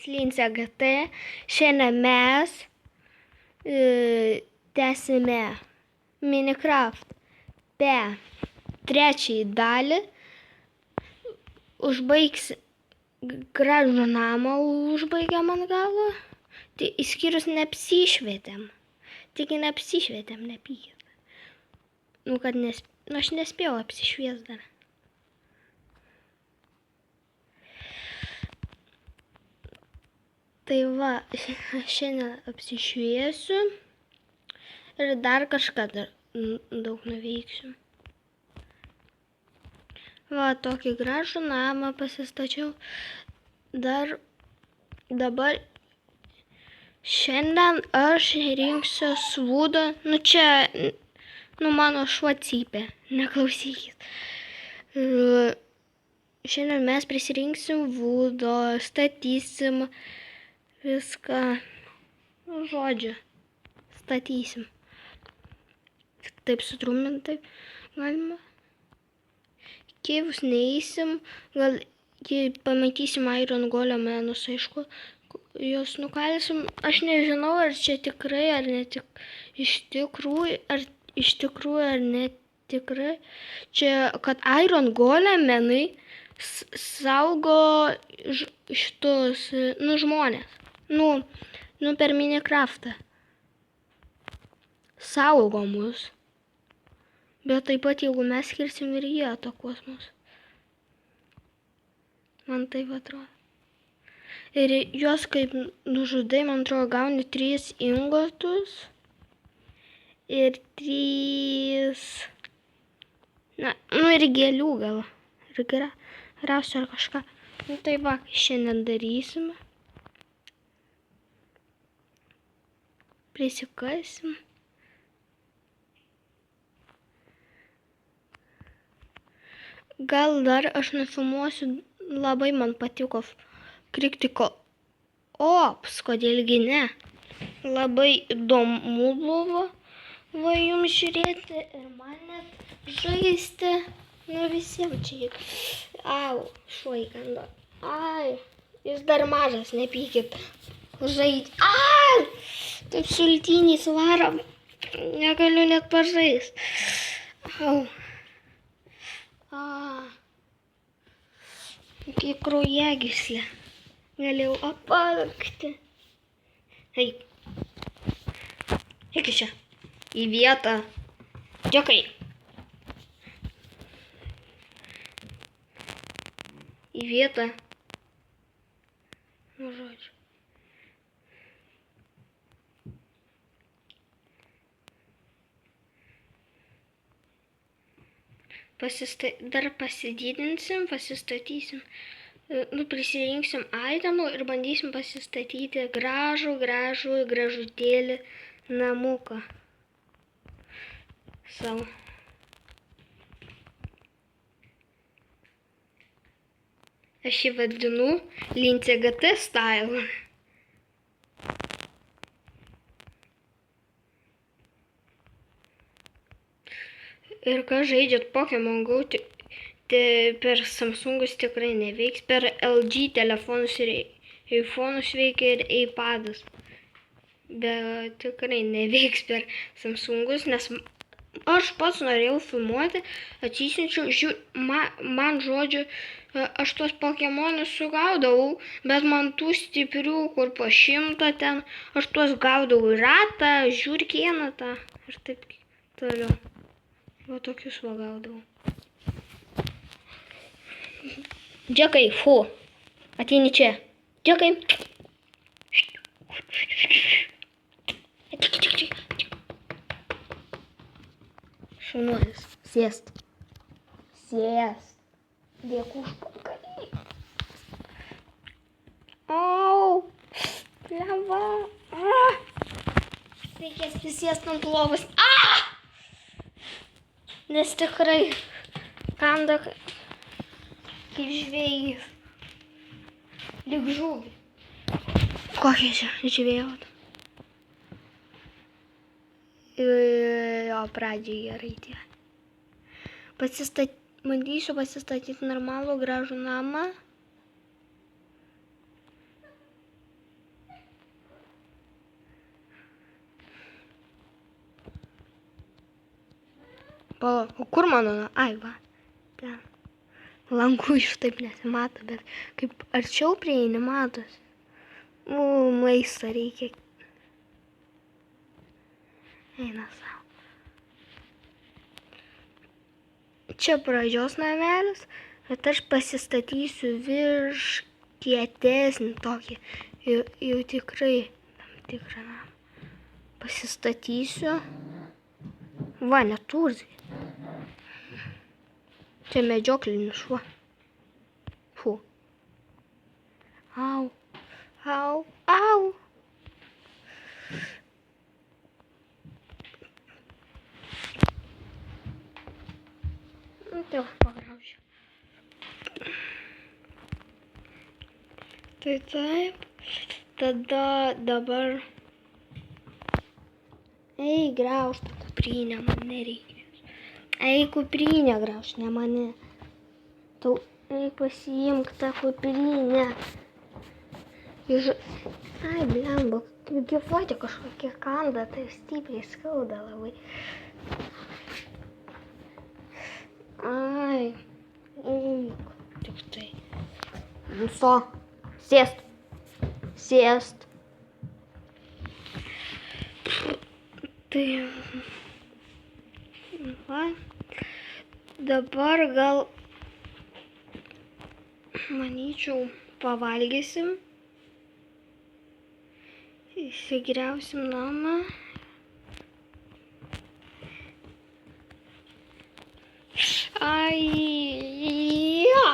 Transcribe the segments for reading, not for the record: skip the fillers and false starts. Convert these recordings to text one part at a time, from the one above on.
Lince GT. Šiandien mes tęsime Minecraft be trečiąjį dalį. Užbaigs gražų namą, užbaigiam ant galo. Tai išskyrus neapsišvietėm. Tik neapsišvietėm, nepykit. Kad aš nespėjau apsišviest dar. Tai va, šiandien apsišviesiu ir dar kažką daug nuveiksiu. Va, tokį gražų namą pasistačiau. Dabar šiandien aš rinksiu svūdą. Čia, mano šuo cypia, neklausykit. Šiandien mes prisirinksim vūdo, statysim viską, žodžiu, statysim. Taip sutrumpintai galima. Kėvus neįsim, gal pamatysim Iron Golemenus, aišku, jos nukalsim. Aš nežinau, ar čia tikrai, ar iš tikrųjų, ar netikrai. Čia, kad Iron Golemenai saugo šitus, žmonės. Per Minecraftą. Saugo mus. Bet taip pat, jeigu mes skirsim ir jie atakuos mus. Man taip atrodo. Ir juos kaip nužudai, man atrodo, gauni 3 ingotus. Ir 3... ir gėlių gal. Ir grausiu ar kažką. Tai va, šiandien darysime. Prisikasim. Gal dar aš nufilmuosiu, labai man patiko Kritiko Ops, kodėlgi ne. Labai įdomu buvo jums žiūrėti ir man net žaisti. Visiems čia. Au, šuo įkando. Ai, jis dar mažas, nepykit. Žaidži. Ai, taip sultiniais varom. Negaliu net pažaist. Au. Kaip kraujagyslė. Galėjau apalakti. Eik. Eik iš čia. Į vietą. Dėkai. Į vietą. Žodžiu. Dar pasididinsim, pasistatysim, prisirinksim itemų ir bandysim pasistatyti gražutėlį namuką savo. Aš jį vadinu Lince GT style. Ir kas žaidžiat Pokemon Go, per Samsungus tikrai neveiks, per LG telefonus ir iPhone'us veikia ir iPadus. Bet tikrai neveiks per Samsungus, nes aš pats norėjau filmuoti, atsisiunčiau, man žodžiu, aš tuos Pokemonus sugaudavau, bet man tų stiprių, kur po 100 ten, aš tuos gaudavau ratą, žiurkieną tą ir taip toliau. Va tokius va gaudavau. Džekai, fu. Ateini čia. Džekai. Šaunuolis. Sėst. Dėkui už pagalį. Au. Leva. Reikės prisėst ant lovos. Nes tikrai kanda kaip žvėjai. Lyg žuvį. Kokia čia žvėjot? Jo, pradžiai gerai tie. Bandysiu pasistatyti normalų gražų namą. Pala, o kur mano? Ai, va. Ten. Langų iš taip nesimato, bet kaip arčiau prieini matos. Maisto reikia. Eina savo. Čia pradžios namelis, bet aš pasistatysiu virš kietesnį tokį. Jau tikrai tam tikrą namą. Pasistatysiu. Va, neturzi. Čia medžioklinis šuo. Fu. Au. Au. Au. Tai pagraužiu. Tai taip. Tada dabar. Ei, grauž tą kuprinę, man nereikia. Ei, kuprinę grauž, ne mane. Tau, ei, pasiimk tą kuprinę. Ai, blemba, gyvuoti kažkokie kanda, tai stipriai skauda labai. Ai, tik tai. Viso, sėst. Sėst. Tai, va, dabar gal, manyčiau, pavalgysim, įsigriausim namą. Ai, jo.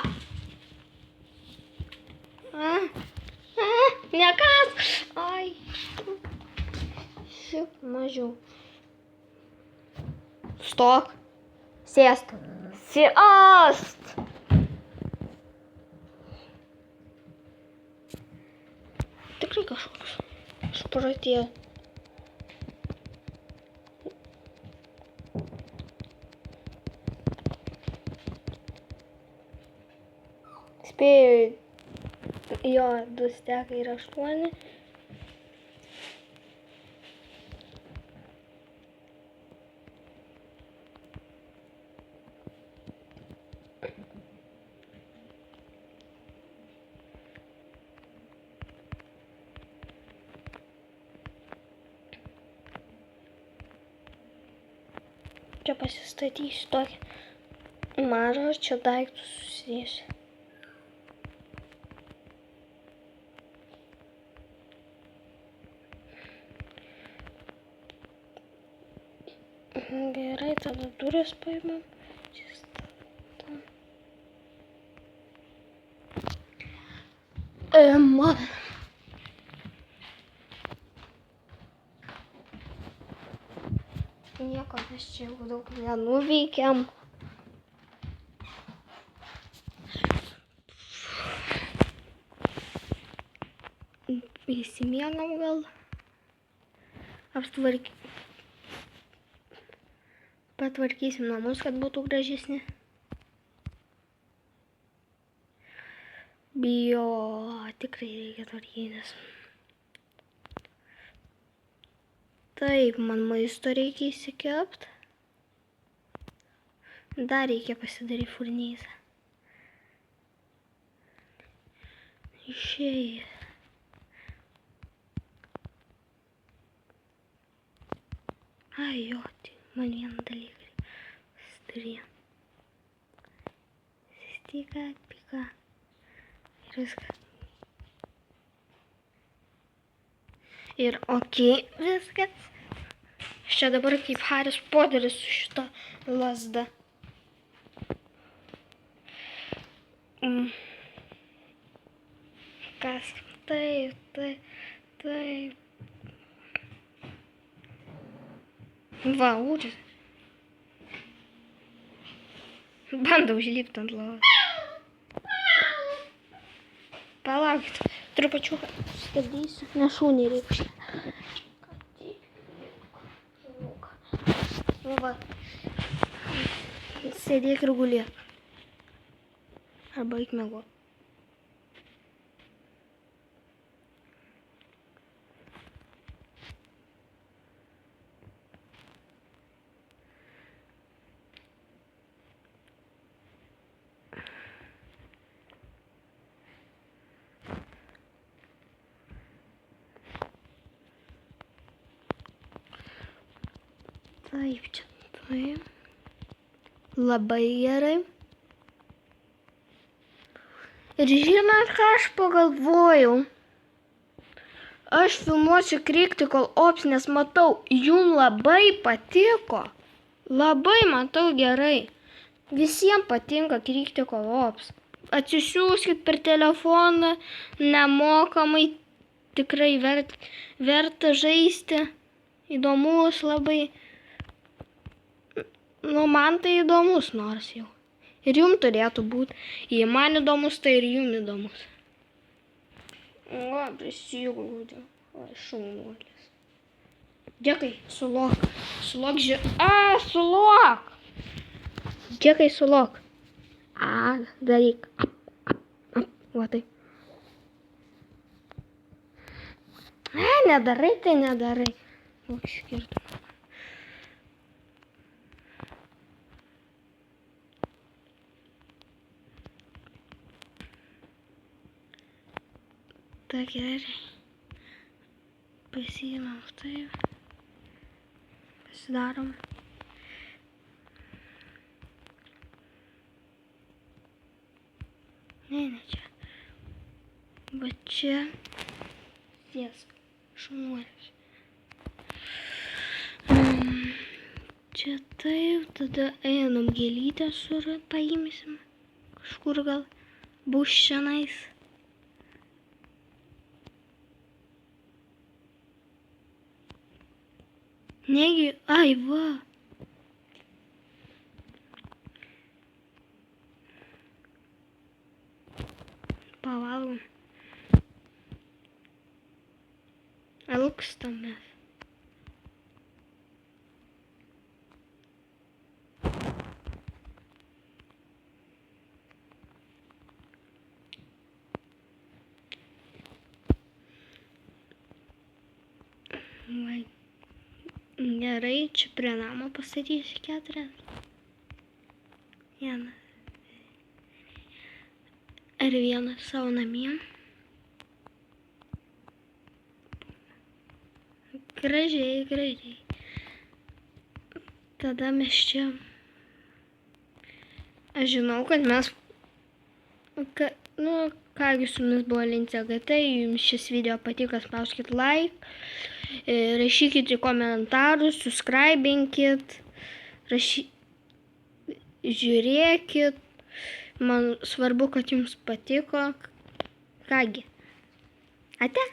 Nekas. Ai. Šiaip mažiau. Stok. Sėst. Sėst. Tikrai kažkoks išprotėjo. Spėju, jo 2 stekai ir 8. Čia pasistatysiu tokį mažą, čia daiktus susidėsiu. Gerai, tada duris paimam. Man. Nieko, mes čia jau daug nenuveikėm. Įsimiegam gal. Patvarkysim namus, kad būtų gražesni. Bijo, tikrai reikia tvarkytis. Taip, man maisto reikia įsikept. Dar reikia pasidaryti furnyzą. Išėjai. Ai, jo, tai man vieną dalyką pasidaryti. Stika, pika. Ir viskas. Ir okei, viskas. Čia dabar kaip Haris Poteris su šita lazda. Kas? Taip. Va, ūdis. Bando užlipti ant lovos. Palaukit, trupačiuką stabdysiu, nes šūnį reikia. Va, sėdėk ir gulėk. Arba eik miegot. Taip, čia taip. Labai gerai. Ir žinot, ką aš pagalvojau? Aš filmuosiu Critical Ops, nes matau, jums labai patiko. Labai matau gerai. Visiems patinka Critical Ops. Atsisiųskit per telefoną, nemokamai, tikrai verta žaisti. Įdomus labai. Nu, man tai įdomus nors jau. Ir jums turėtų būti. Jei man įdomus, tai ir jums įdomus. O, prisiglaudė. O, šaunuolis. Džekai, sulok. Sulok, sulok. Džekai, sulok. Daryk. Va taip. Nedarai, tai nedarai. Koks skirtumas. Tai gerai. Pasiimam taip. Pasidarom. Ne, čia. Va čia. Ties. Šaunuolis. Čia taip, tada einam gėlytę paimsim. Kažkur gal bus šiandien. Negi, ai va. Pavalgom. Alkstamės. Gerai, čia prie namo pastatysiu 4. Vieną. Ir vieną savo namie. Gražiai, gražiai. Tada mes čia. Aš žinau, kad mes... Kągi su jumis buvo Lincega. Tai jums šis video patiko, spauskit like. Rašykit į komentarus, subscribinkit. Žiūrėkit. Man svarbu, kad jums patiko. Kągi. Ate?